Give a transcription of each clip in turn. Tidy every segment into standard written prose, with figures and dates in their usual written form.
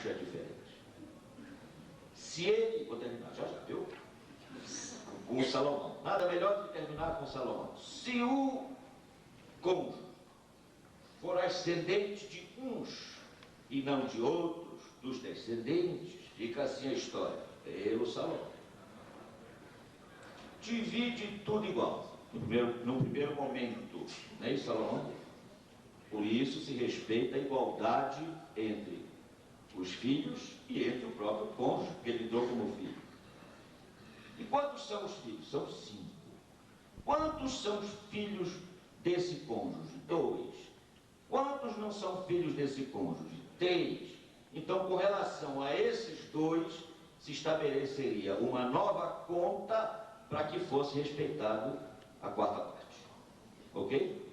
é diferente. Se ele, vou terminar já, viu? Com o Salomão. Nada melhor do que terminar com o Salomão. Se o cônjuge for ascendente de uns e não de outros, dos descendentes, fica assim a história, pelo Salomão. Divide tudo igual. No primeiro momento, não é isso, Salomão? Por isso se respeita a igualdade entre os filhos e entre o próprio cônjuge que ele deu como filho. E quantos são os filhos? São 5. Quantos são os filhos desse cônjuge? 2. Quantos não são filhos desse cônjuge? 3. Então, com relação a esses 2, se estabeleceria uma nova conta para que fosse respeitado a 4ª parte. Ok?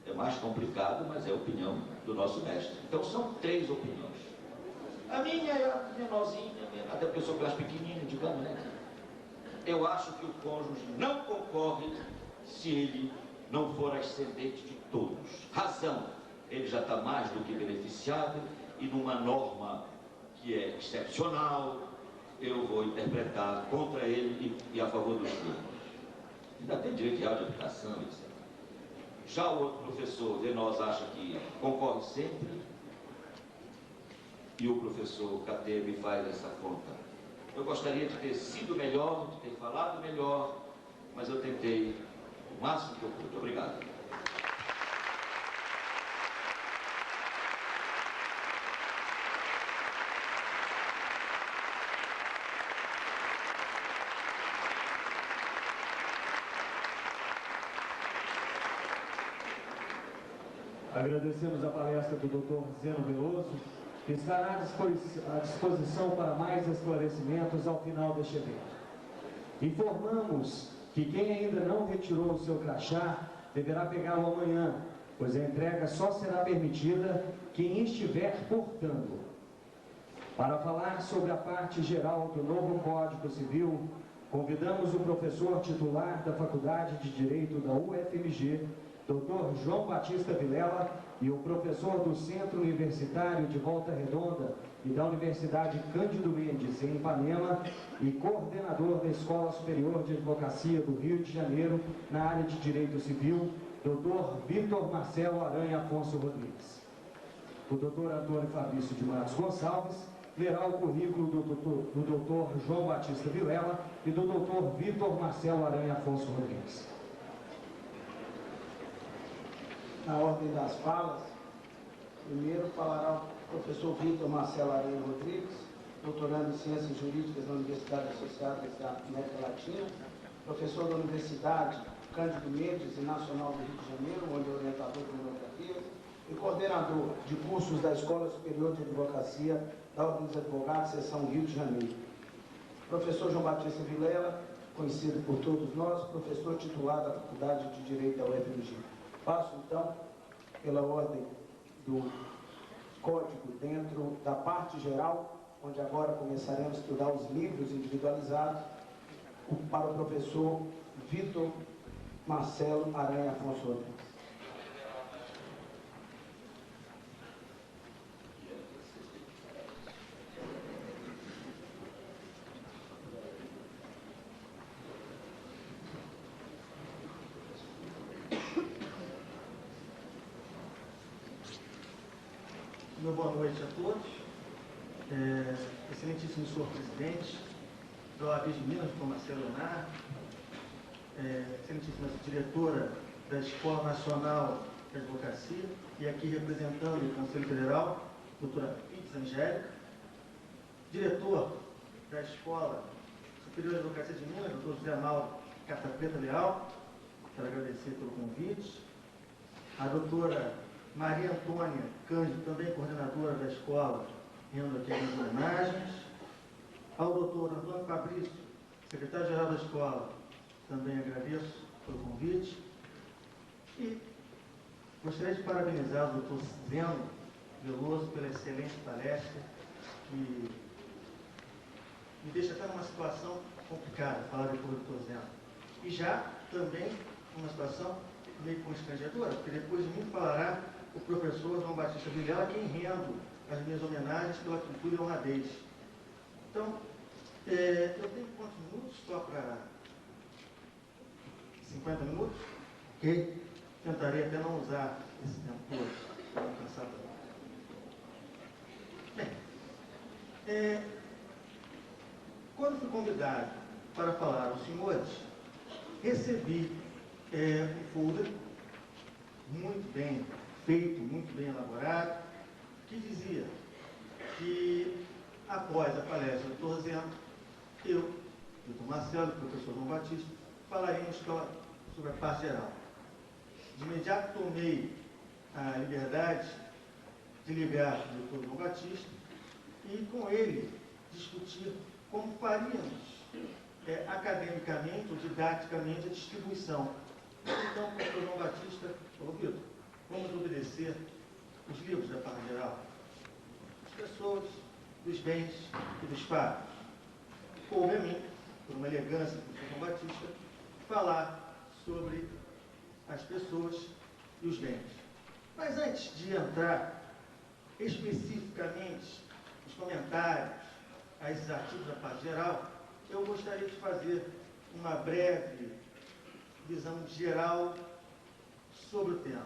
É mais complicado, mas é a opinião do nosso mestre. Então, são 3 opiniões. A minha é a menorzinha, até porque eu sou classe pequenininha, digamos, né? Eu acho que o cônjuge não concorre se ele não for ascendente de todos. Razão, ele já está mais do que beneficiado e numa norma que é excepcional, eu vou interpretar contra ele e a favor dos filhos. Ainda tem direito real de habitação, etc. Já o outro professor de nós acha que concorre sempre e o professor Catebe faz essa conta. Eu gostaria de ter sido melhor, de ter falado melhor, mas eu tentei o máximo que eu pude. Obrigado. Agradecemos a palestra do Dr. Zeno Veloso, que estará à disposição para mais esclarecimentos ao final deste evento. Informamos que quem ainda não retirou o seu crachá deverá pegá-lo amanhã, pois a entrega só será permitida quem estiver portando. Para falar sobre a parte geral do novo Código Civil, convidamos o professor titular da Faculdade de Direito da UFMG, Dr. João Batista Vilela, e o professor do Centro Universitário de Volta Redonda e da Universidade Cândido Mendes, em Ipanema, e coordenador da Escola Superior de Advocacia do Rio de Janeiro, na área de Direito Civil, Dr. Vitor Marcelo Aranha Afonso Rodrigues. O Dr. Antônio Fabrício de Matos Gonçalves lerá o currículo do Dr. João Batista Vilela e do Dr. Vitor Marcelo Aranha Afonso Rodrigues. Na ordem das falas, primeiro falará o professor Vitor Marcelo Aranha Rodrigues, doutorando em Ciências Jurídicas na Universidade Associada da América Latina, professor da Universidade Cândido Mendes e Nacional do Rio de Janeiro, onde é orientador de monografia, e coordenador de cursos da Escola Superior de Advocacia da Ordem dos Advogados, Seção Rio de Janeiro. Professor João Batista Vilela, conhecido por todos nós, professor titular da Faculdade de Direito da UFMG. Passo, então, pela ordem do código dentro da parte geral, onde agora começaremos a estudar os livros individualizados, para o professor Vitor Marcelo Aranha Afonso Rodrigues. Boa noite a todos. Excelentíssimo senhor presidente da OAB de Minas, Dr. Marcelo Leonardo, excelentíssima diretora da Escola Nacional de Advocacia, e aqui representando o Conselho Federal, doutora Pitz Angélica, diretor da Escola Superior de Advocacia de Minas, doutor José Mauro Cata Preta Leal, quero agradecer pelo convite, a doutora Maria Antônia Cândido, também coordenadora da escola, rendo aqui as homenagens. Ao doutor Antônio Fabrício, secretário-geral da escola, também agradeço pelo convite. E gostaria de parabenizar o doutor Zeno Veloso pela excelente palestra, que me deixa até numa situação complicada, falar depois do doutor Zeno. E já também numa situação meio constrangedora, porque depois de mim falará o professor João Batista Vilela, que em rendo as minhas homenagens pela cultura e honradez. Então, eu tenho quantos minutos? Só para 50 minutos? Ok? Tentarei até não usar esse tempo todo, para não cansar tanto. Bem, quando fui convidado para falar aos senhores, recebi um folder muito bem feito, muito bem elaborado, que dizia que após a palestra do Dr. Zeno, eu, Dr. Marcelo e o professor João Batista, falaríamos sobre a parte geral. De imediato tomei a liberdade de ligar o Dr. João Batista e com ele discutir como faríamos academicamente ou didaticamente a distribuição. Então, o professor João Batista falou: Vitor, vamos obedecer os livros da parte geral, das pessoas, dos bens e dos fatos. Coube a mim, por uma elegância do professor João Batista, falar sobre as pessoas e os bens. Mas antes de entrar especificamente nos comentários a esses artigos da parte geral, eu gostaria de fazer uma breve visão geral sobre o tema.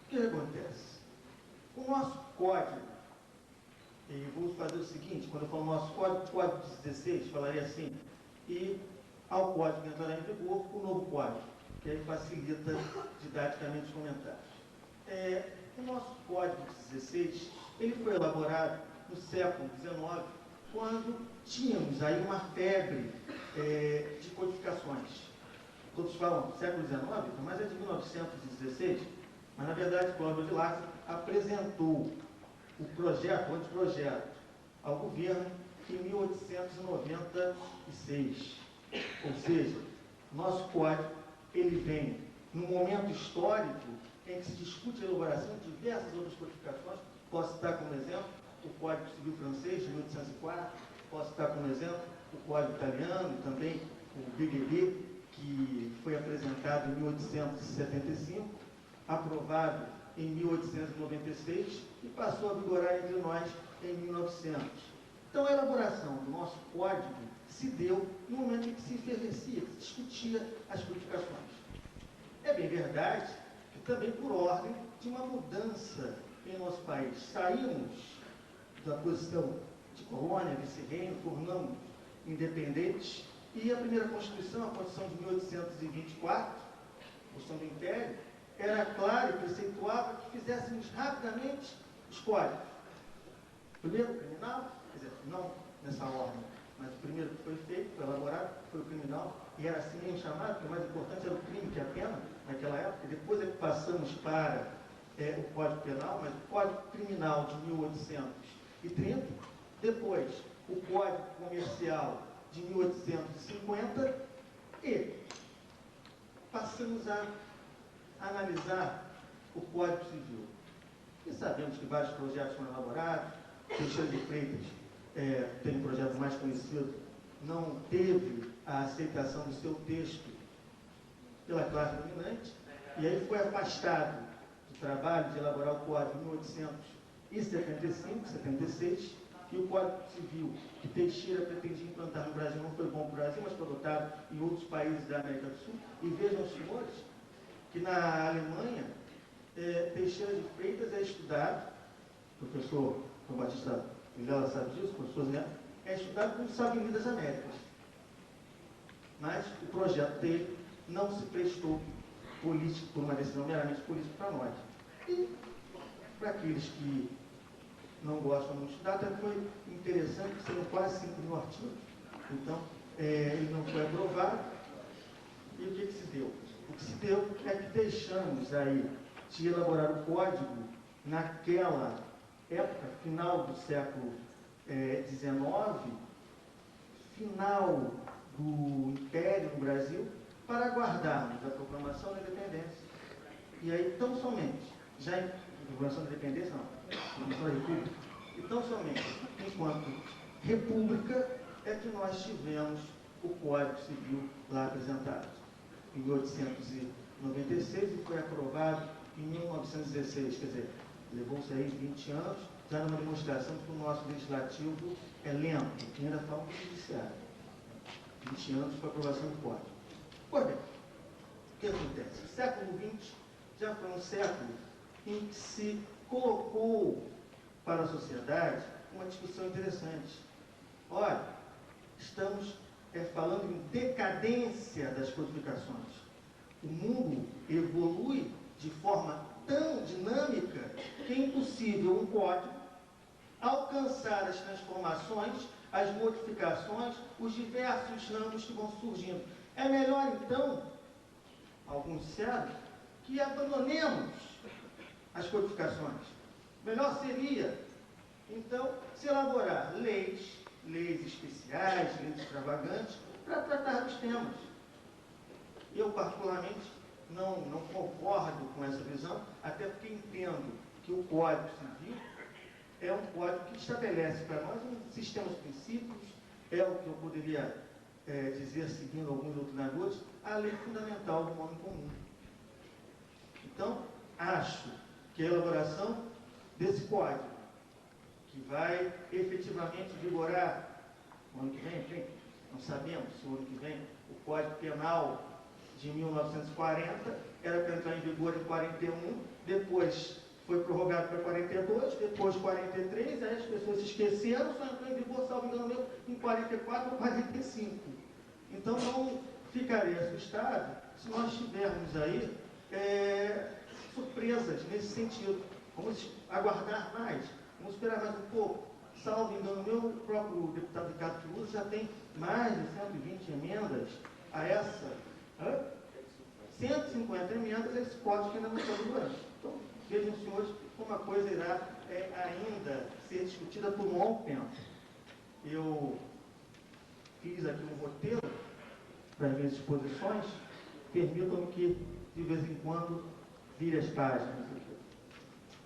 O que acontece? O nosso código, e vou fazer o seguinte, quando eu falo nosso código 16, falaria assim, e ao código que entrará em vigor, o novo código, que aí facilita didaticamente os comentários. O nosso código 16, ele foi elaborado no século XIX, quando tínhamos aí uma febre de codificações. Todos falam do século XIX, mas é de 1916, mas na verdade Cláudio de Lastra apresentou o projeto, o anteprojeto, ao governo em 1896. Ou seja, nosso código, ele vem num momento histórico em que se discute a elaboração de diversas outras codificações. Posso citar como exemplo o Código Civil francês, de 1804, posso citar como exemplo o Código italiano e também o BGB, que foi apresentado em 1875, aprovado em 1896 e passou a vigorar entre nós em 1900. Então, a elaboração do nosso código se deu no momento em que se efervescia, que se discutia as codificações. É bem verdade que também por ordem de uma mudança em nosso país. Saímos da posição de colônia, vice-reino, tornamos independentes, e a primeira Constituição, a Constituição de 1824, a Constituição do Império, era clara e preceituava que fizéssemos rapidamente os códigos. Primeiro o criminal, quer dizer, não nessa ordem, mas o primeiro que foi feito, foi elaborado, foi o criminal, e era assim mesmo chamado, porque o mais importante era o crime que a pena, naquela época. Depois é que passamos para o Código Penal, mas o Código Criminal de 1830, depois o Código Comercial de 1850, e passamos a analisar o Código Civil. E sabemos que vários projetos foram elaborados. Teixeira de Freitas, tem um projeto mais conhecido, não teve a aceitação do seu texto pela classe dominante, e aí foi afastado do trabalho de elaborar o Código em 1875, 76, e o Código Civil que Teixeira pretendia implantar no Brasil não foi bom para o Brasil, mas foi adotado em outros países da América do Sul. E vejam, senhores, que na Alemanha, Teixeira de Freitas é estudado, o professor João Batista Vilela sabe disso, o professor Zé, é estudado como Sabini das Américas. Mas o projeto dele não se prestou político, por uma decisão meramente política para nós. E para aqueles que não gostam muito de estudar, até foi interessante, que seriam quase 5.000 artigos. Então, ele não foi aprovado. E o que se deu? O que se deu é que deixamos aí de elaborar o código naquela época, final do século XIX, final do Império no Brasil, para aguardarmos a proclamação da independência. E aí, tão somente, já em proclamação da independência, não, proclamação da República, e tão somente enquanto República é que nós tivemos o Código Civil lá apresentado. Em 1896 e foi aprovado em 1916, quer dizer, levou-se aí 20 anos já numa demonstração de que o nosso legislativo é lento, que ainda falta o judiciário. 20 anos para aprovação do código. Pois bem, o que acontece? O século XX já foi um século em que se colocou para a sociedade uma discussão interessante. Olha, estamos falando em decadência das codificações. O mundo evolui de forma tão dinâmica que é impossível um código alcançar as transformações, as modificações, os diversos ramos que vão surgindo. É melhor, então, alguns disseram, que abandonemos as codificações. Melhor seria, então, se elaborar leis especiais, leis extravagantes, para tratar dos temas. Eu, particularmente, não concordo com essa visão, até porque entendo que o Código Civil é um código que estabelece para nós um sistema de princípios, é o que eu poderia dizer, seguindo alguns doutrinadores, a lei fundamental do homem comum. Então, acho que a elaboração desse código, que vai efetivamente vigorar o ano que vem, enfim, não sabemos se o ano que vem o Código Penal de 1940 era para entrar em vigor em 41, depois foi prorrogado para 42, depois 43, aí as pessoas se esqueceram, só entrou em vigor, salvo engano meu, em 44 ou 45. Então não ficarei assustado se nós tivermos aí surpresas nesse sentido. Vamos aguardar mais, vamos esperar mais um pouco. Salvo engano meu, o próprio deputado Ricardo Fiuza já tem mais de 120 emendas a essa. 150 emendas a esse código que ainda não está vigorando. Então, vejam, senhores, como a coisa irá ainda ser discutida por um longo tempo. Eu fiz aqui um roteiro para as minhas exposições. Permitam-me que, de vez em quando, vire as páginas.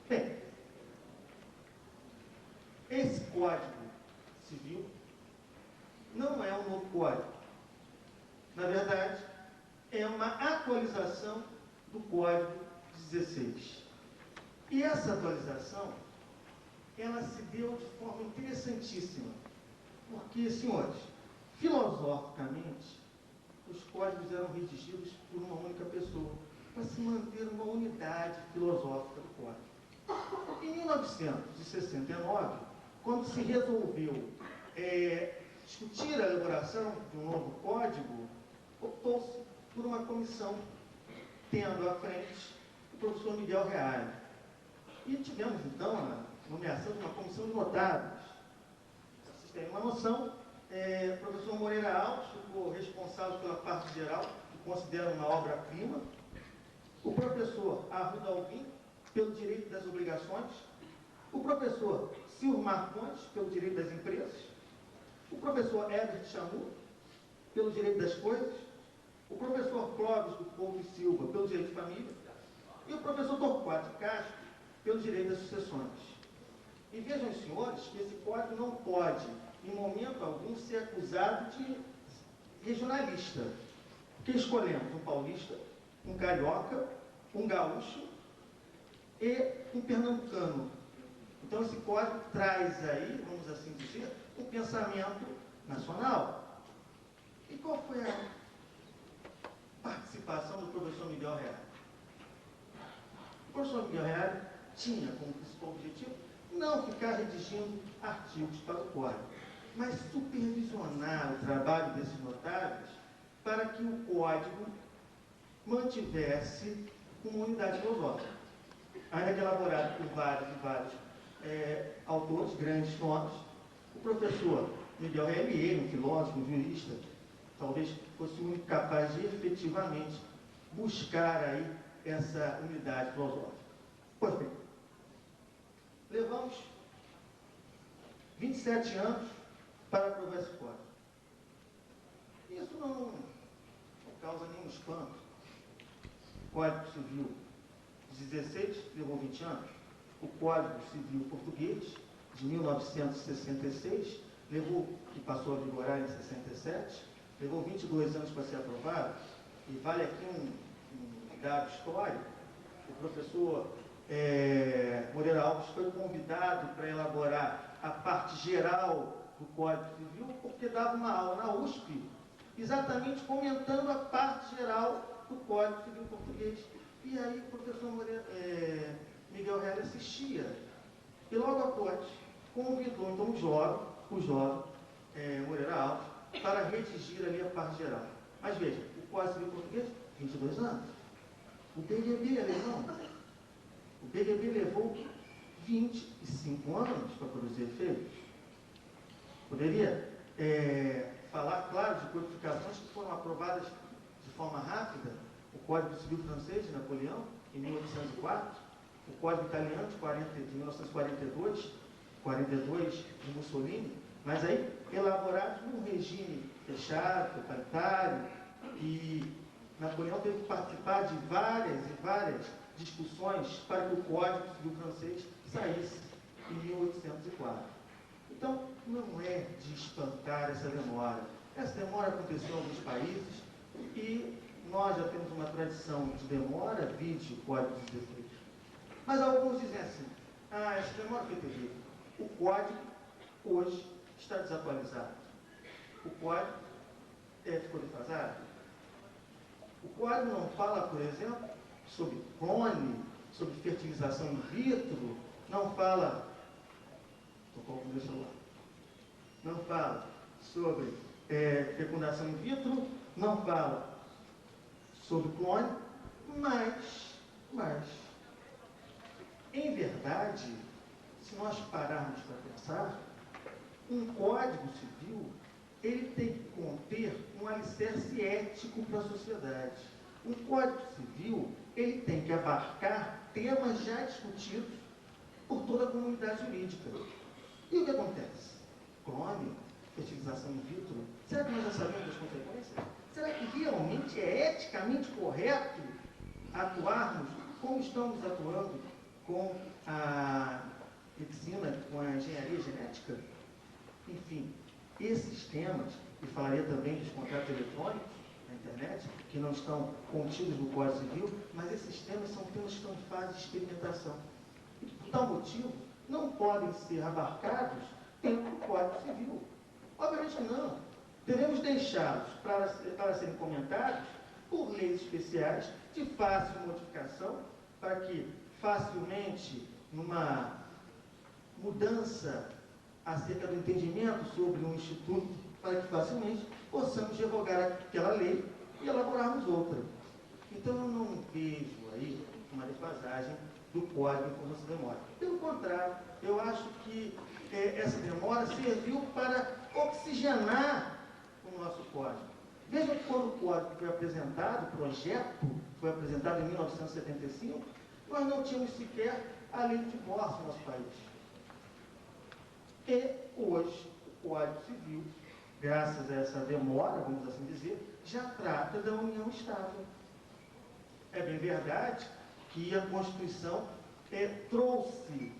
Bem, esse Código Civil não é um novo código. Na verdade, é uma atualização do Código 16. E essa atualização, ela se deu de forma interessantíssima. Porque, senhores, filosoficamente, os códigos eram redigidos por uma única pessoa, para se manter uma unidade filosófica do código. Em 1969, quando se resolveu discutir a elaboração de um novo código, optou-se por uma comissão, tendo à frente o professor Miguel Reale. E tivemos, então, a nomeação de uma comissão de notáveis. Para vocês terem uma noção, o professor Moreira Alves ficou responsável pela parte geral, que considera uma obra-prima. O professor Arruda Alvim, pelo direito das obrigações. O professor Silmar Pontes, pelo direito das empresas. O professor Herbert Chamu, pelo direito das coisas. O professor Clóvis do Povo e Silva, pelo direito de família. E o professor Torquato Castro, pelo direito das sucessões. E vejam, senhores, que esse código não pode, em momento algum, ser acusado de regionalista. Porque escolhemos um paulista, um carioca, um gaúcho e um pernambucano. Então, esse código traz aí, vamos assim dizer, um pensamento nacional. E qual foi a participação do professor Miguel Reale? O professor Miguel Reale tinha como principal objetivo não ficar redigindo artigos para o código, mas supervisionar o trabalho desses notáveis para que o código mantivesse uma unidade filosófica. Ainda que elaborado por vários e vários autores, grandes nomes, o professor Miguel Reale, um filósofo, um jurista, talvez fosse o único capaz de efetivamente buscar aí essa unidade filosófica. Pois bem, levamos 27 anos para aprovar esse código. Isso não causa nenhum espanto. O Código Civil de 16 levou 20 anos. O Código Civil Português, de 1966, que passou a vigorar em 67, levou 22 anos para ser aprovado. E vale aqui um dado histórico. O professor Moreira Alves foi convidado para elaborar a parte geral do Código Civil, porque dava uma aula na USP, exatamente comentando a parte geral do Código Civil português. E aí o professor Miguel Reale assistia. E logo após convidou então o jovem Moreira Alves para redigir ali a parte geral. Mas veja, o Código Civil português, 22 anos. O BGB alemão, o BGB levou 25 anos para produzir efeitos. Poderia falar, claro, de codificações que foram aprovadas de forma rápida. O Código Civil francês de Napoleão, em 1804, o Código italiano de 1942, 42 de Mussolini, mas aí elaborados num regime fechado, totalitário, e Napoleão teve que participar de várias e várias discussões para que o Código Civil francês saísse em 1804. Então, não é de espantar essa demora. Essa demora aconteceu em alguns países e nós já temos uma tradição de demora, vide o Código dos Defeitos. Mas alguns dizem assim, essa demora foi terrível. O Código, hoje, está desatualizado. O Código ficou defasado. O Código não fala, por exemplo, sobre clone, sobre fertilização in vitro, não fala, não fala sobre fecundação in vitro, não fala sobre clone, mas, em verdade, se nós pararmos para pensar, um Código Civil, ele tem que conter um alicerce ético para a sociedade. Um Código Civil, ele tem que abarcar temas já discutidos por toda a comunidade jurídica. E o que acontece? Clone, fertilização in vitro, será que nós já sabemos das consequências? Será que realmente é eticamente correto atuarmos como estamos atuando com a medicina, com a engenharia genética? Enfim, esses temas, e falaria também dos contratos eletrônicos na internet, que não estão contidos no Código Civil, mas esses temas são temas que estão em fase de experimentação. E, por tal motivo, não podem ser abarcados dentro do Código Civil. Obviamente não. Devemos deixá-los para serem comentados por leis especiais de fácil modificação, para que facilmente, numa mudança acerca do entendimento sobre um instituto, para que facilmente possamos revogar aquela lei e elaborarmos outra. Então eu não vejo aí uma defasagem do Código por essa demora. Pelo contrário, eu acho que essa demora serviu para oxigenar o nosso Código. Veja que quando o Código foi apresentado, o projeto foi apresentado em 1975, nós não tínhamos sequer a lei de divórcio no nosso país. E hoje, o Código Civil, graças a essa demora, vamos assim dizer, já trata da união estável. É bem verdade que a Constituição trouxe,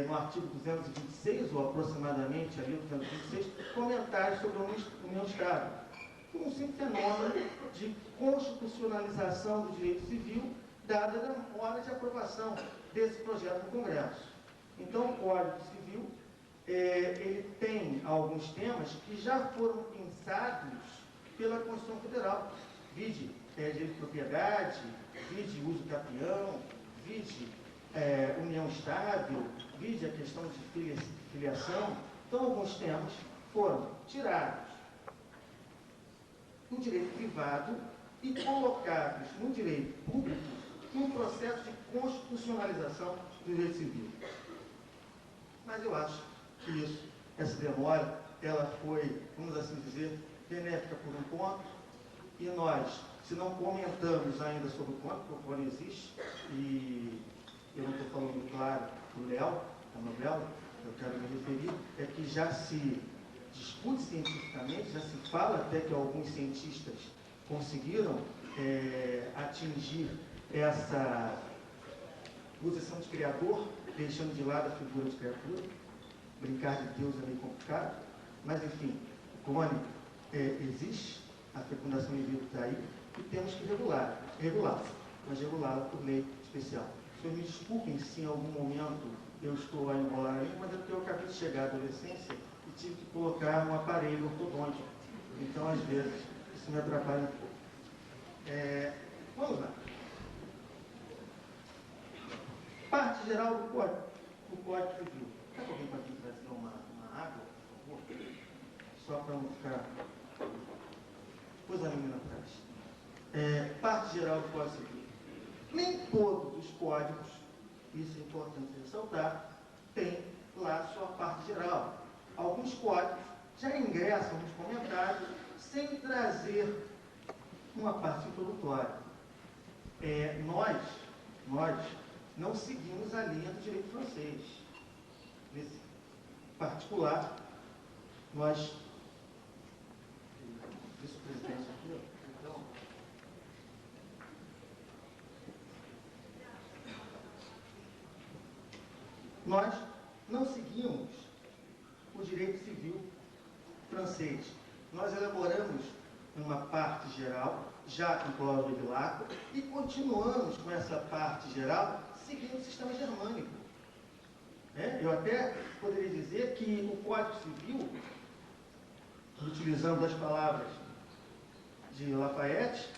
no artigo 226, ou aproximadamente ali, 226, comentários sobre a união estável. Um simples fenômeno de constitucionalização do direito civil, dada a demora de aprovação desse projeto no Congresso. Então, o Código Civil ele tem alguns temas que já foram pensados pela Constituição Federal. Vide direito de propriedade, vide uso capião, vide união estável, vide a questão de filiação. Então, alguns temas foram tirados do direito privado e colocados no direito público num processo de constitucionalização do direito civil. Mas eu acho que essa demora, ela foi, vamos assim dizer, benéfica por um ponto, e nós, se não comentamos ainda sobre o ponto, porque o ponto existe, e eu não estou falando, claro, do Léo, da novela, eu quero me referir, é que já se discute cientificamente, já se fala até que alguns cientistas conseguiram atingir essa posição de criador, deixando de lado a figura de criatura. Brincar de Deus é meio complicado, mas enfim, o clone existe, a fecundação in vitro está aí, e temos que regulá-la, mas regulá-la por lei especial. Vocês me desculpem se em algum momento eu estou a enrolar aí, mas é porque eu acabei de chegar à adolescência e tive que colocar um aparelho ortodôntico. Então, às vezes, isso me atrapalha um pouco. Vamos lá. Parte geral do Código Civil. Está com alguém para aqui trazer uma água, por favor? Só para não ficar... Depois a menina atrás. Parte geral do Código Civil. Nem todos os códigos, isso é importante ressaltar, tem lá sua parte geral. Alguns códigos já ingressam nos comentários sem trazer uma parte introdutória. Nós não seguimos a linha do direito francês. Nesse particular, nós... Vice-presidente aqui, então... Nós não seguimos o direito civil francês. Nós elaboramos uma parte geral, já com cláusula de Vilaco, e continuamos com essa parte geral seguindo o sistema germânico. Eu até poderia dizer que o Código Civil, utilizando as palavras de Lafayette,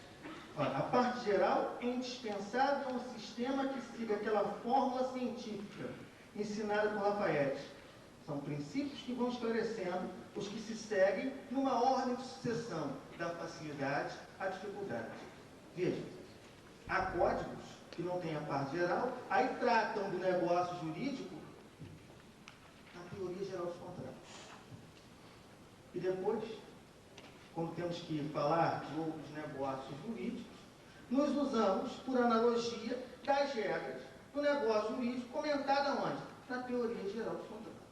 a parte geral é indispensável a um sistema que siga aquela fórmula científica ensinada por Lafayette. São princípios que vão esclarecendo os que se seguem numa ordem de sucessão da facilidade à dificuldade. Veja, há códigos que não têm a parte geral, aí tratam do negócio jurídico na teoria geral dos contratos. E depois, quando temos que falar de outros negócios jurídicos, nos usamos, por analogia, das regras do negócio jurídico comentada onde? Na teoria geral dos contratos.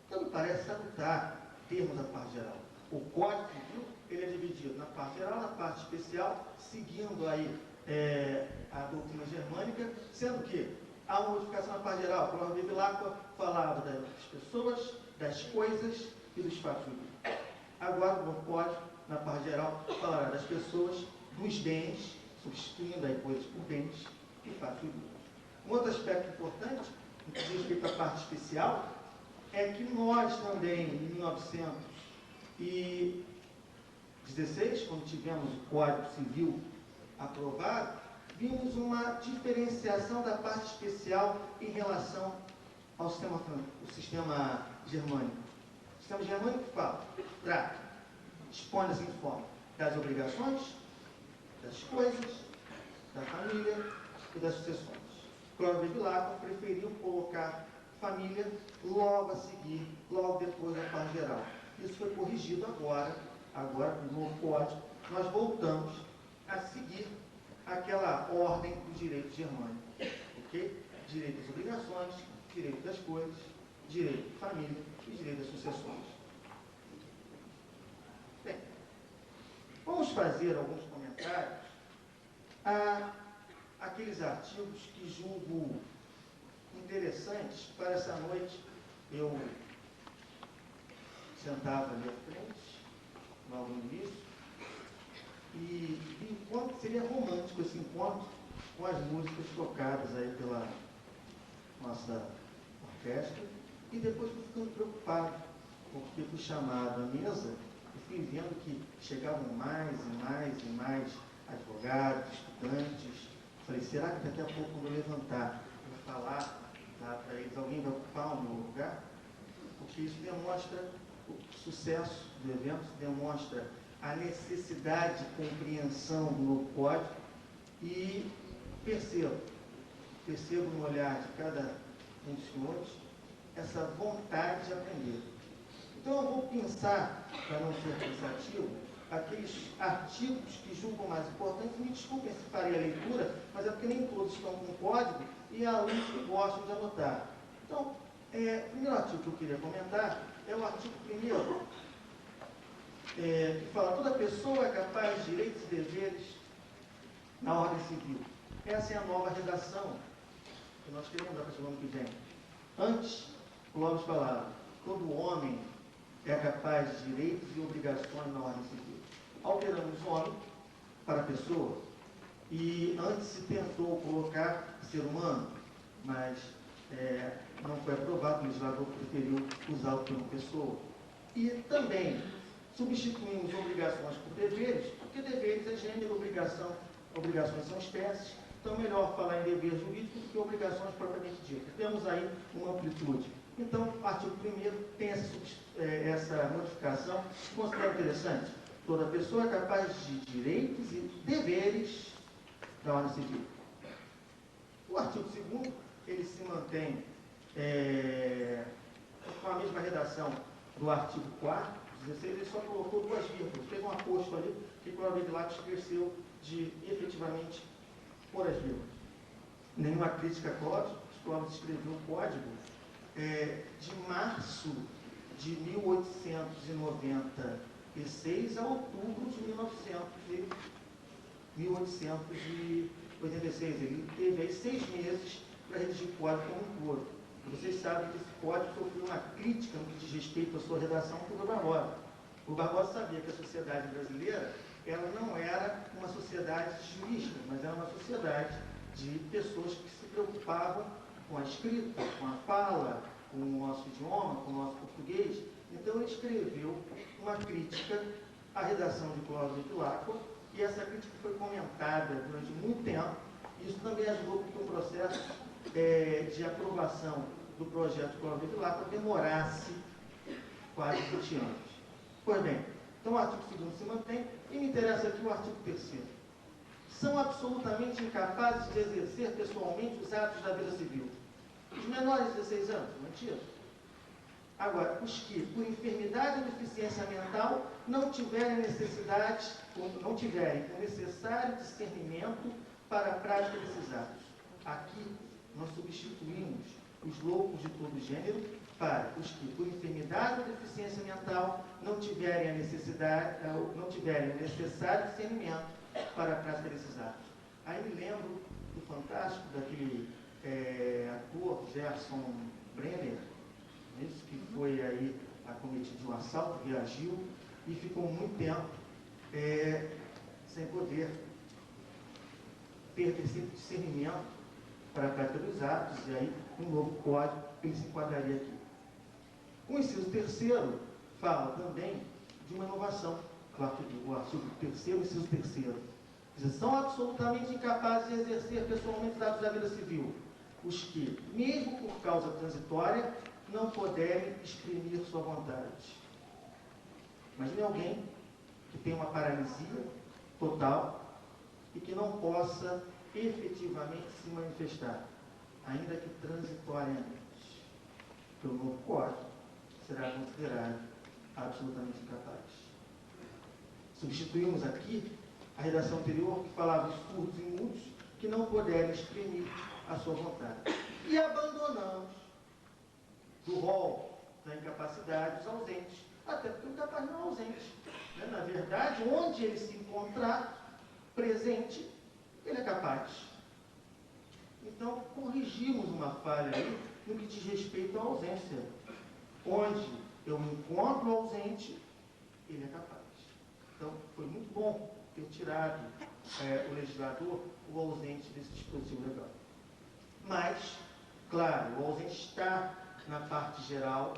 Então, me parece salutar termos a parte geral. O Código Civil, ele é dividido na parte geral, na parte especial, seguindo aí a doutrina germânica, sendo que há uma modificação na parte geral. A Cláusula de Vilaco falava das pessoas, das coisas e dos fatos jurídicos. Agora, o Código, na parte geral, falará das pessoas, dos bens, substituindo aí coisas por bens e fatos jurídicos. Um outro aspecto importante, no que diz respeito à parte especial, é que nós também, em 1916, quando tivemos o Código Civil aprovado, vimos uma diferenciação da parte especial em relação ao sistema germânico. O sistema germânico trata, expõe assim de forma das obrigações, das coisas, da família e das sucessões. Cláudio de Vilaco preferiu colocar família logo a seguir, logo depois da parte geral. Isso foi corrigido agora com o novo código, nós voltamos a seguir aquela ordem do direito germânico. Ok? Direito das obrigações, direito das coisas, direito de família e direito das sucessões. Bem, vamos fazer alguns comentários àqueles artigos que julgo interessantes. Para essa noite, eu sentava ali à frente, logo no início, e enquanto seria romântico esse encontro com as músicas tocadas aí pela nossa orquestra, e depois fui ficando preocupado, porque fui chamado à mesa e fui vendo que chegavam mais e mais e mais advogados, estudantes. Falei, será que daqui a pouco quando eu levantar para falar para eles, alguém vai ocupar o meu lugar? Porque isso demonstra o sucesso do evento, demonstra a necessidade de compreensão do novo código, e percebo no olhar de cada um dos senhores essa vontade de aprender. Então eu vou pensar, para não ser cansativo, aqueles artigos que julgam mais importantes. Me desculpem se farei a leitura, mas é porque nem todos estão com código e há alunos que gostam de anotar. Então, o primeiro artigo que eu queria comentar é o artigo 1º, que fala: toda pessoa é capaz de direitos e deveres na ordem civil. Essa é a nova redação que nós queremos dar para o ano que vem. Antes, o Lopes falava: todo homem é capaz de direitos e obrigações na ordem civil. Alteramos homem para pessoa, e antes se tentou colocar ser humano. mas não foi aprovado, o legislador preferiu usar o termo pessoa. E também substituímos obrigações por deveres, porque deveres é gênero, obrigações são espécies, então melhor falar em dever jurídico do que obrigações propriamente ditas. Temos aí uma amplitude. Então, o artigo 1º tem essa modificação, considero interessante. Toda pessoa é capaz de direitos e deveres da ordem civil. O artigo 2º, ele se mantém com a mesma redação do artigo 4º, 16, ele só colocou 2 vírgulas, fez um aposto ali, que o Código de Lactos esqueceu de efetivamente pôr as vírgulas. Nenhuma crítica a Clóvis, Clóvis escreveu o código de março de 1896 a outubro de 1886. Ele teve aí 6 meses para redigir o código como um todo. Vocês sabem que esse código sofreu uma crítica no que diz respeito à sua redação por o Barbosa. O Barbosa sabia que a sociedade brasileira ela não era uma sociedade de juristas, mas era uma sociedade de pessoas que se preocupavam com a escrita, com a fala, com o nosso idioma, com o nosso português. Então ele escreveu uma crítica à redação de Clóvis Epiláquo, e essa crítica foi comentada durante muito tempo. Isso também ajudou para que o processo de aprovação do projeto Clóvis Epiláquo demorasse quase 20 anos. Pois bem, então o artigo 2º se mantém, e me interessa aqui o artigo 3º. São absolutamente incapazes de exercer pessoalmente os atos da vida civil. Os menores de 16 anos, mantido. Agora, os que, por enfermidade ou deficiência mental, não tiverem o necessário discernimento para a prática desses atos. Aqui, nós substituímos os loucos de todo gênero para os que, por enfermidade ou deficiência mental, não tiverem o necessário discernimento para a prática desses atos. Aí me lembro do fantástico daquele ator Gerson Brenner, que foi aí acometido de um assalto, reagiu e ficou muito tempo sem poder ter esse discernimento para a prática dos atos, e aí um novo código ele se enquadraria aqui. O inciso 3º fala também de uma inovação. O artigo 3º, inciso 3º. São absolutamente incapazes de exercer pessoalmente os atos da vida civil os que, mesmo por causa transitória, não puderem exprimir sua vontade. Imagine alguém que tem uma paralisia total e que não possa efetivamente se manifestar, ainda que transitoriamente. Pelo novo código, será considerado absolutamente incapaz. Substituímos aqui a redação anterior que falava de surdos e mudos que não puderem exprimir a sua vontade. E abandonamos do rol da incapacidade os ausentes, até porque o incapaz não é ausente. Né? Na verdade, onde ele se encontrar presente, ele é capaz. Então, corrigimos uma falha aí no que diz respeito à ausência. Onde eu me encontro ausente, ele é capaz. Então, foi muito bom ter tirado o legislador o ausente desse dispositivo legal. Mas, claro, o ausente está na parte geral,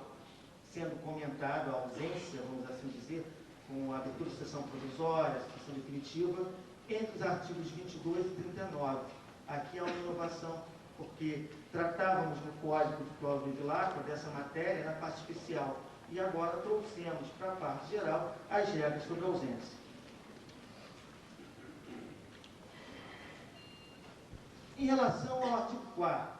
sendo comentado a ausência, vamos assim dizer, com a abertura de sessão provisória, sessão definitiva, entre os artigos 22 e 39. Aqui há uma inovação, porque tratávamos no Código de Clóvis Epiláquo dessa matéria na parte especial, e agora trouxemos para a parte geral as regras sobre a ausência. Em relação ao artigo 4º,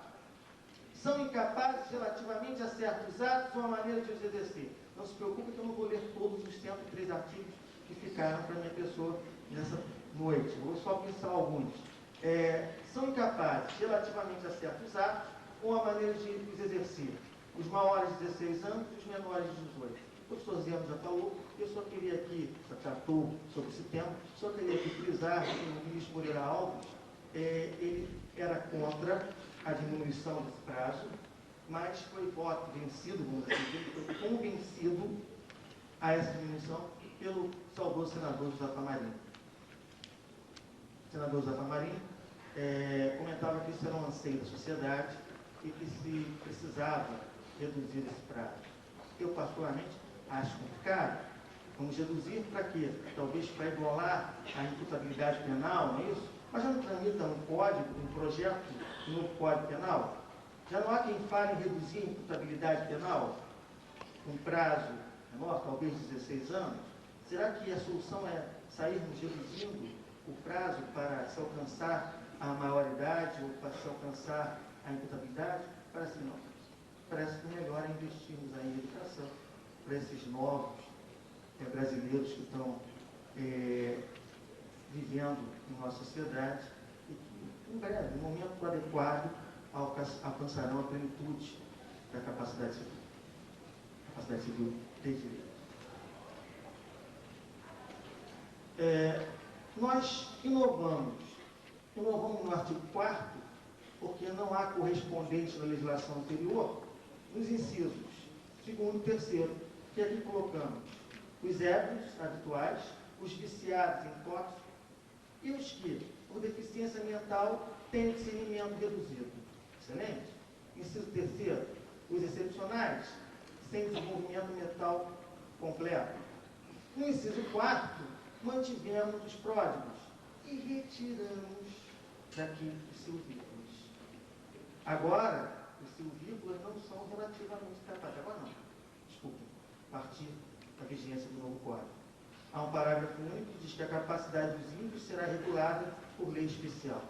são incapazes relativamente a certos atos ou a maneira de os exercer. Não se preocupe que eu não vou ler todos os 103 artigos que ficaram para a minha pessoa nessa noite. Vou só pensar alguns. São incapazes relativamente a certos atos ou a maneira de os exercer. Os maiores de 16 anos e os menores de 18. O professor Zeno já falou, eu só queria aqui, já tratou sobre esse tema, só queria aqui frisar que o ministro Moreira Alves, ele era contra a diminuição desse prazo, mas foi voto vencido, vamos assim dizer, foi convencido a essa diminuição pelo saudoso senador José Famarim. O senador José Famarim comentava que isso era um anseio da sociedade e que se precisava reduzir esse prazo. Eu, particularmente, acho complicado. Vamos reduzir para quê? Talvez para igualar a imputabilidade penal, não é isso? Mas já não tramita um código, um projeto de novo Código Penal? Já não há quem fale em reduzir a imputabilidade penal? Um prazo menor, talvez 16 anos? Será que a solução é sairmos reduzindo o prazo para se alcançar a maioridade ou para se alcançar a imputabilidade? Parece que não. Parece que melhor é investirmos aí em educação para esses novos brasileiros que estão vivendo em nossa sociedade e que, em breve, no momento adequado, alcançarão a plenitude da capacidade civil de direito. Nós inovamos no artigo 4º, porque não há correspondente na legislação anterior, nos incisos 2º e 3º, que aqui colocamos os ébrios habituais, os viciados em tóxico e os que, por deficiência mental, têm discernimento reduzido. Excelente. Inciso 3º, os excepcionais, sem desenvolvimento mental completo. No inciso 4º, mantivemos os pródigos e retiramos daqui os silvícolas. Agora, os silvícolas não são relativamente capazes. Agora não. Desculpem. A partir da vigência do novo Código. Há um parágrafo único que diz que a capacidade dos índios será regulada por lei especial.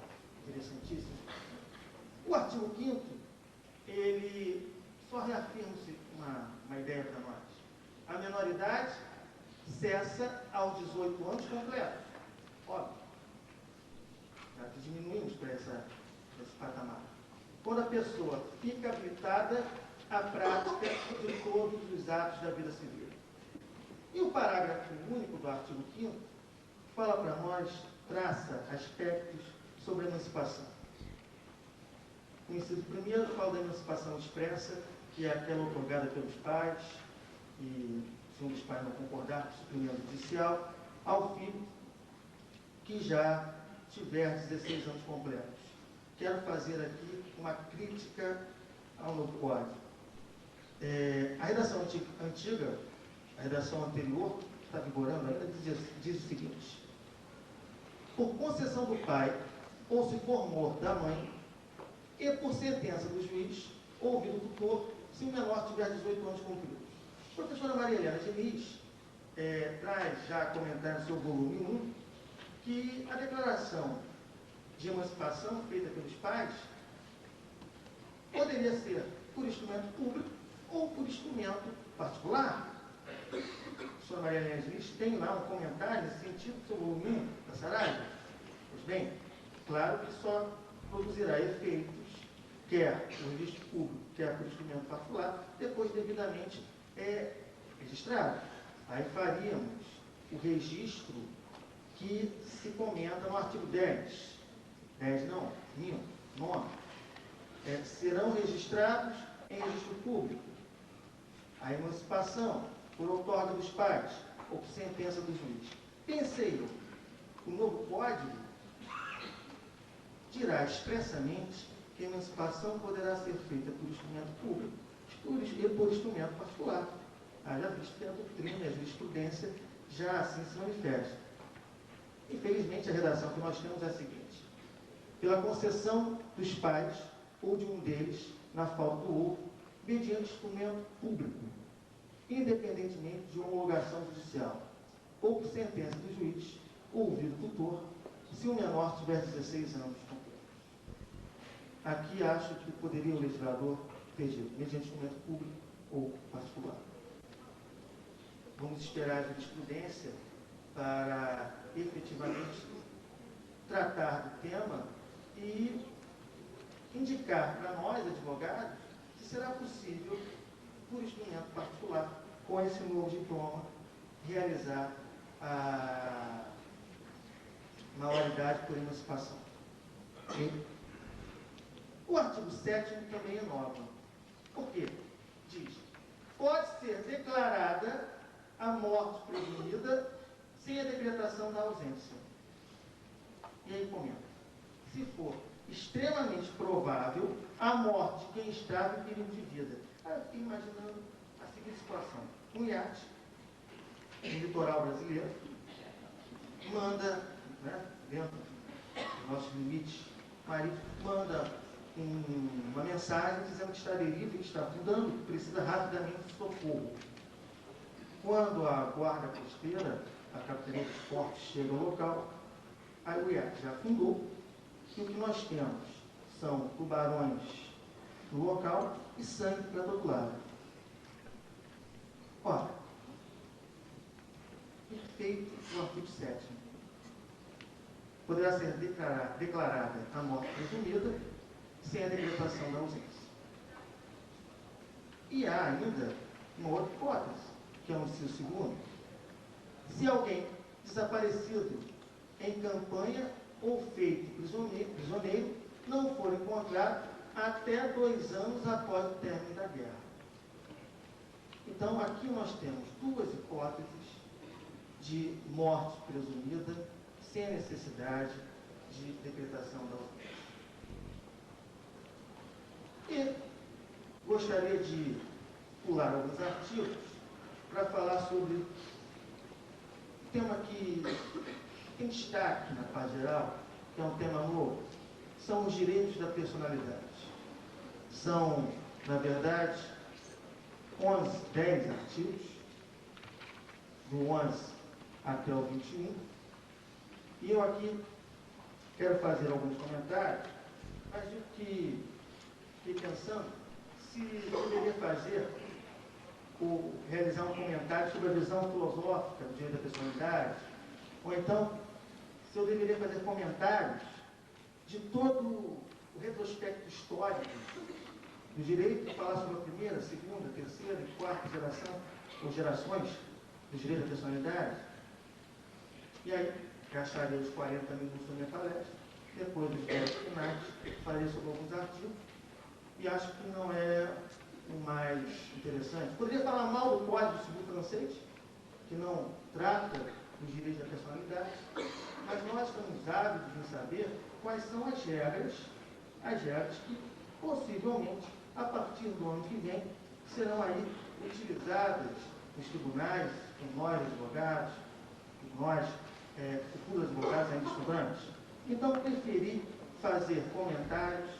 Interessantíssimo. O artigo 5º, ele só reafirma uma ideia para nós. A menoridade cessa aos 18 anos completos. Óbvio. Já que diminuímos para esse patamar. Quando a pessoa fica habilitada à prática de todos os atos da vida civil. E o parágrafo único do artigo 5º fala para nós, traça aspectos sobre a emancipação. O inciso 1º fala da emancipação expressa, que é aquela otorgada pelos pais, e se um dos pais não concordar com o suprimento judicial, ao filho que já tiver 16 anos completos. Quero fazer aqui uma crítica ao novo Código. A redação antiga, a redação anterior, que está vigorando ainda, diz o seguinte: por concessão do pai, ou se for morto da mãe, e por sentença do juiz, ouvido o tutor, se o menor tiver 18 anos cumpridos. A professora Maria Helena Diniz traz já comentário no seu volume 1, que a declaração de emancipação feita pelos pais poderia ser por instrumento público ou por instrumento particular. A professora Maria Helena Diniz tem lá um comentário nesse sentido no seu volume 1 da Saraiva. Pois bem, claro que só produzirá efeitos, quer no registro público, quer por instrumento particular, depois devidamente registrado. Aí faríamos o registro que se comenta no artigo 10. 10 não, 9. Serão registrados em registro público a emancipação por outorga dos pais ou por sentença do juiz. Pensei eu, o novo Código dirá expressamente que a emancipação poderá ser feita por instrumento público e por instrumento particular. Já visto que a doutrina e a jurisprudência já assim se manifesta. Infelizmente, a redação que nós temos é a seguinte: pela concessão dos pais ou de um deles, na falta do outro, mediante instrumento público, independentemente de homologação judicial, ou por sentença do juiz, ou ouvido do tutor, se o menor tiver 16 anos completos. Aqui acho que poderia o legislador ter dito, mediante instrumento público ou particular. Vamos esperar a jurisprudência para efetivamente tratar do tema e indicar para nós, advogados, que será possível, por instrumento particular, com esse novo diploma, realizar a maioridade por emancipação. O artigo 7º também inova. Por quê? Diz: pode ser declarada a morte prevenida sem a decretação da ausência. E aí comenta: se for extremamente provável a morte de quem estava em perigo de vida. Aí eu fiquei imaginando a seguinte situação. Um iate, no litoral brasileiro, manda, né, dentro dos nossos limites marítimos, manda uma mensagem dizendo que está à deriva, que está afundando, que precisa rapidamente de socorro. Quando a guarda costeira, a capitania dos portos, chega ao local, aí o iate já afundou, e o que nós temos são tubarões no local e sangue para todo lado. Ora, perfeito o artigo 7º. Poderá ser declarada a morte presumida sem a decretação da ausência. E há ainda uma outra hipótese, que é o inciso segundo. Se alguém desaparecido em campanha ou feito prisioneiro não for encontrado até 2 anos após o término da guerra. Então, aqui nós temos 2 hipóteses de morte presumida sem a necessidade de decretação da ausência. E gostaria de pular alguns artigos para falar sobre um tema que tem destaque na paz geral, que é um tema novo, são os direitos da personalidade. São, na verdade, 10 artigos, do 11 até o 21, e eu aqui quero fazer alguns comentários, mas digo que fiquei pensando se eu deveria realizar um comentário sobre a visão filosófica do direito da personalidade, ou então se eu deveria fazer comentários de todo o retrospecto histórico do direito, falar sobre a primeira, segunda, terceira e quarta geração, ou gerações do direito da personalidade. E aí, gastaria os 40 minutos da minha palestra, depois dos 10 finais, falarei sobre alguns artigos, e acho que não é o mais interessante. Poderia falar mal do Código Civil francês, que não trata dos direitos da personalidade, mas nós estamos ávidos em saber quais são as regras que, possivelmente, a partir do ano que vem, serão aí utilizadas nos tribunais, por nós, advogados, por nós, futuros advogados ainda estudantes. Então, preferi fazer comentários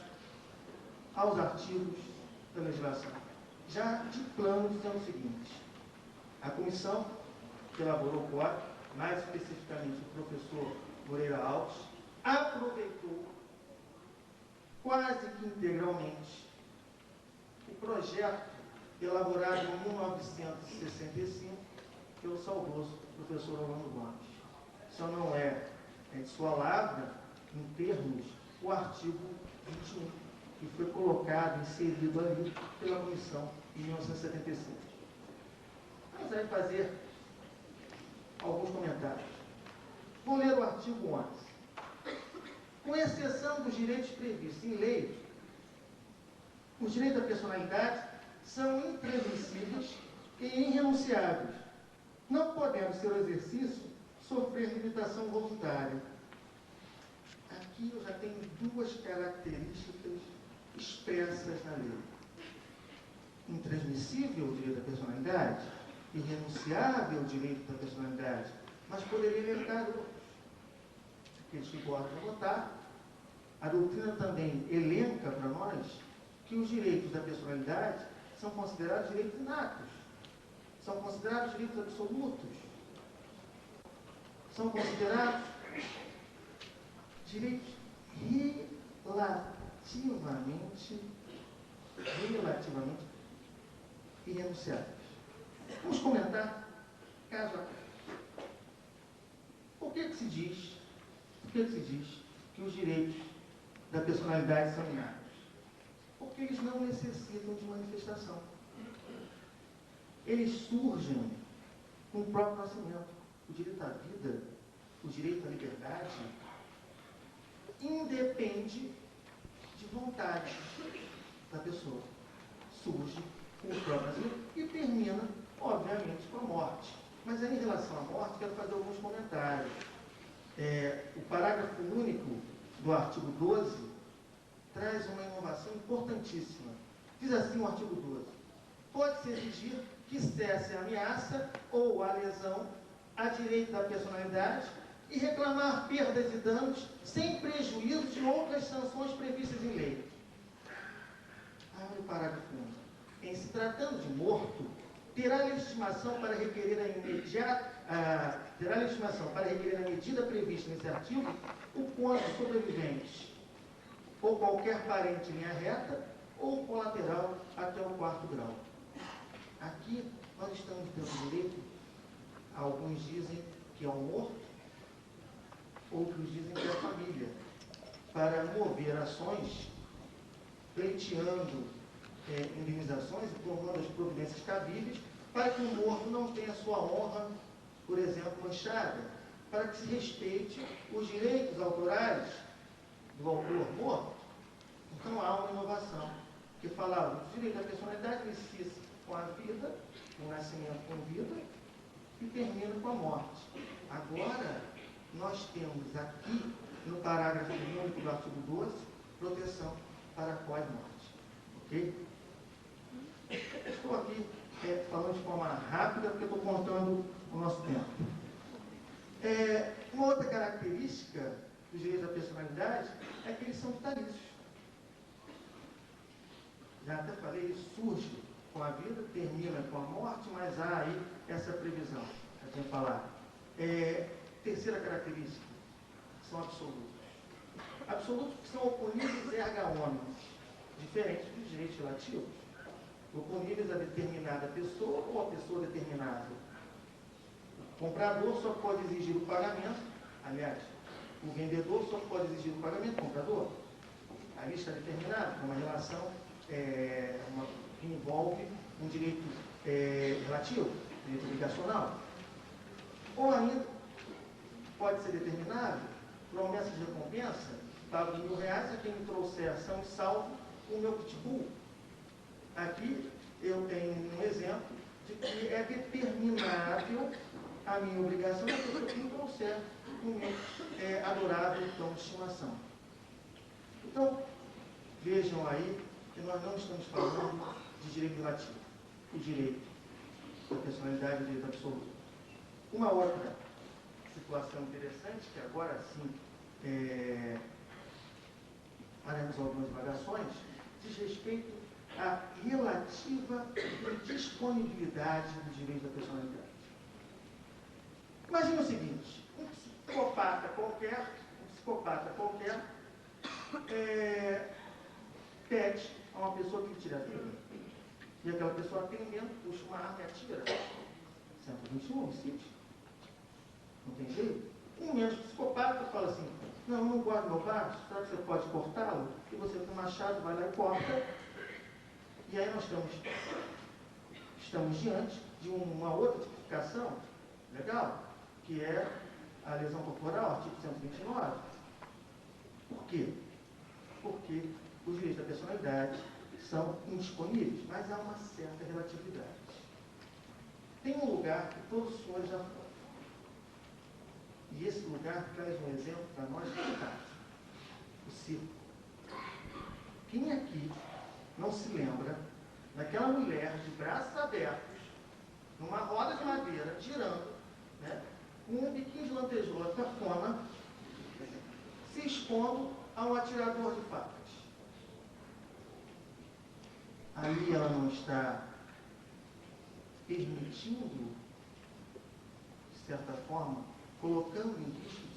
aos artigos da legislação. Já de plano, dizendo o seguinte: a comissão que elaborou o código, mais especificamente o professor Moreira Alves, aproveitou quase que integralmente o projeto elaborado em 1965 pelo saudoso professor Orlando Gomes. Só não é de sua lavra, em termos, o artigo 21, que foi colocado, inserido ali pela comissão em 1976. Vamos aí fazer alguns comentários. Vou ler o artigo 11. Com exceção dos direitos previstos em lei, os direitos da personalidade são intransmissíveis e irrenunciáveis, não podendo seu exercício sofrer limitação voluntária. Aqui eu já tenho 2 características expressas na lei: intransmissível o direito da personalidade, irrenunciável o direito da personalidade, mas poderia elencar outros. Aqueles que gostam de votar, a doutrina também elenca para nós que os direitos da personalidade são considerados direitos inatos, são considerados direitos absolutos, são considerados direitos relativamente irrenunciáveis. Vamos comentar caso a caso. Por que se diz que os direitos da personalidade são inatos? Porque eles não necessitam de manifestação. Eles surgem com o próprio nascimento. O direito à vida, o direito à liberdade, independe de vontade da pessoa. Surge com o próprio nascimento e termina, obviamente, com a morte. Mas aí, em relação à morte, quero fazer alguns comentários. O parágrafo único do artigo 12 traz uma inovação importantíssima. Diz assim o artigo 12. Pode-se exigir que cesse a ameaça ou a lesão a direito da personalidade e reclamar perdas e danos sem prejuízo de outras sanções previstas em lei. Abre o parágrafo 1. Em se tratando de morto, terá legitimação para requerer a medida prevista nesse artigo o cônjuge sobrevivente ou qualquer parente em linha reta ou colateral até o 4º grau. Aqui nós estamos dando direito, alguns dizem que é o morto, outros dizem que é a família, para mover ações pleiteando indenizações e tomando as providências cabíveis para que o morto não tenha sua honra, por exemplo, manchada, para que se respeite os direitos autorais do autor morto. Então há uma inovação, que falava do direito da personalidade inicia com a vida, o nascimento com vida, e termina com a morte. Agora, nós temos aqui, no parágrafo único do artigo 12, proteção para a pós-morte. Ok? Estou aqui falando de forma rápida, porque estou contando o nosso tempo. Uma outra característica dos direitos da personalidade é que eles são vitalícios. Já até falei, isso surge com a vida, termina com a morte, mas há aí essa previsão, já tinha falado. Terceira característica, são absolutos. Absolutos que são oponíveis erga omnes, diferentes dos direitos relativos. Oponíveis a determinada pessoa ou a pessoa determinada. O comprador só pode exigir o pagamento, aliás, o vendedor só pode exigir o pagamento do comprador. Ali está determinado, uma relação que envolve um direito relativo, direito obrigacional. Ou ainda, pode ser determinado promessa de recompensa, pago R$1.000 a quem me trouxer ação e salvo o meu pitbull. Aqui eu tenho um exemplo de que é determinável a minha obrigação da pessoa que me trouxer o meu adorável cão de estimação. Então, vejam aí que nós não estamos falando de direito relativo, o direito da personalidade e o direito absoluto. Uma outra situação interessante, que agora sim faremos algumas divagações, diz respeito à relativa disponibilidade do direito da personalidade. Imagina o seguinte, um psicopata qualquer pede a uma pessoa que lhe tire a vida. E aquela pessoa atendendo, puxa uma arma e atira. 121, homicídio. Não tem jeito? Um mesmo psicopata fala assim, não guardo meu braço, será que você pode cortá-lo? E você com o machado vai lá e corta. E aí nós estamos diante de uma outra tipificação legal, que é a lesão corporal, artigo 129. Por quê? Porque os direitos da personalidade são indisponíveis, mas há uma certa relatividade. Tem um lugar que todos os senhores já foram. E esse lugar traz um exemplo para nós fantástico. O circo. Quem aqui não se lembra daquela mulher de braços abertos, numa roda de madeira, girando, né, com um biquinho de lantejoula cafona, se expondo a um atirador de facas? Ali ela não está permitindo, de certa forma, colocando em risco